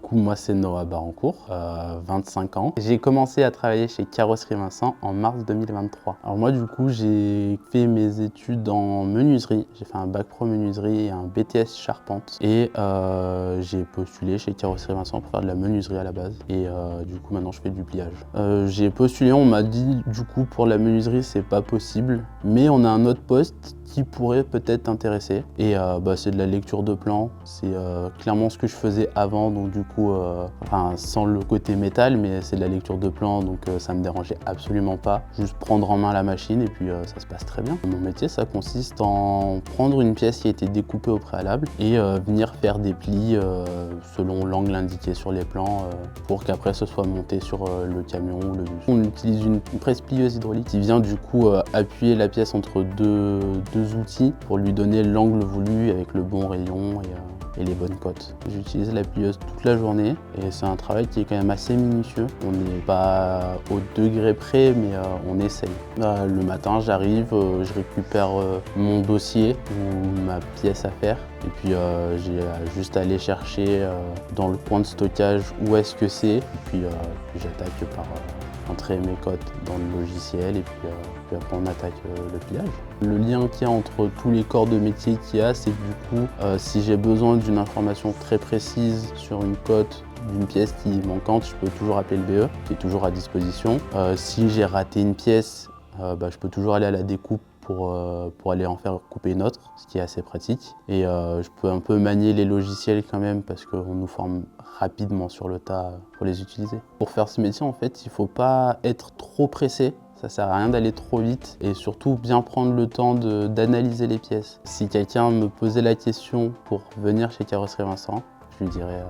coup, moi, c'est Noah Barancourt, 25 ans. J'ai commencé à travailler chez Carrosserie Vincent en mars 2023. Alors moi, du coup, j'ai fait mes études en menuiserie. J'ai fait un bac pro menuiserie et un BTS charpente. Et j'ai postulé chez Carrosserie Vincent pour faire de la menuiserie à la base. Et du coup, maintenant, je fais du pliage. J'ai postulé, on m'a dit, du coup, pour la menuiserie, c'est pas possible. Mais on a un autre poste qui pourrait peut-être t'intéresser. Et c'est de la lecture de plan. C'est clairement ce que je faisais avant, donc du coup, sans le côté métal, mais c'est de la lecture de plan, donc ça me dérangeait absolument pas. Juste prendre en main la machine et puis ça se passe très bien. Mon métier, ça consiste en prendre une pièce qui a été découpée au préalable et venir faire des plis selon l'angle indiqué sur les plans pour qu'après ce soit monté sur le camion ou le bus. On utilise une presse plieuse hydraulique qui vient du coup appuyer la pièce entre deux outils pour lui donner l'angle voulu avec le bon rayon et les bonnes cotes. J'utilise la plieuse toute la journée et c'est un travail qui est quand même assez minutieux. On n'est pas au degré près, mais on essaye. Le matin, j'arrive, je récupère mon dossier ou ma pièce à faire. Et puis j'ai juste à aller chercher dans le point de stockage où est-ce que c'est. Et puis j'attaque par entrer mes codes dans le logiciel et puis après on attaque le pliage. Le lien qu'il y a entre tous les corps de métier qu'il y a, c'est que du coup, si j'ai besoin d'une information très précise sur une cote d'une pièce qui est manquante, je peux toujours appeler le BE, qui est toujours à disposition. Si j'ai raté une pièce, je peux toujours aller à la découpe pour aller en faire couper une autre, ce qui est assez pratique. Et je peux un peu manier les logiciels quand même parce qu'on nous forme rapidement sur le tas pour les utiliser. Pour faire ce métier, en fait, il ne faut pas être trop pressé. Ça sert à rien d'aller trop vite et surtout bien prendre le temps d'analyser les pièces. Si quelqu'un me posait la question pour venir chez Carrosserie Vincent, je lui dirais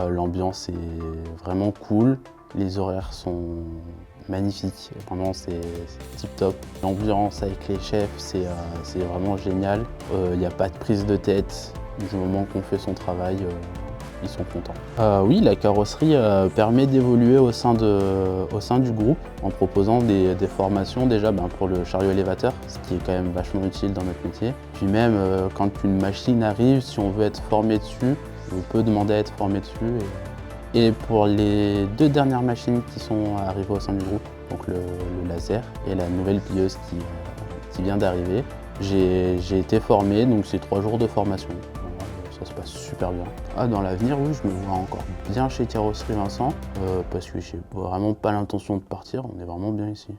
l'ambiance est vraiment cool, les horaires sont magnifiques, vraiment c'est tip top. L'ambiance avec les chefs, c'est vraiment génial. Il n'y a pas de prise de tête, du moment qu'on fait son travail, ils sont contents. Oui, la carrosserie permet d'évoluer au sein du groupe en proposant des formations déjà pour le chariot élévateur, ce qui est quand même vachement utile dans notre métier. Puis même quand une machine arrive, si on veut être formé dessus, on peut demander à être formé dessus. Et pour les 2 dernières machines qui sont arrivées au sein du groupe, donc le laser et la nouvelle plieuse qui vient d'arriver, j'ai été formé, donc c'est 3 jours de formation. Ça se passe super bien. Dans l'avenir, oui, je me vois encore bien chez Carrosserie Vincent parce que j'ai vraiment pas l'intention de partir, on est vraiment bien ici.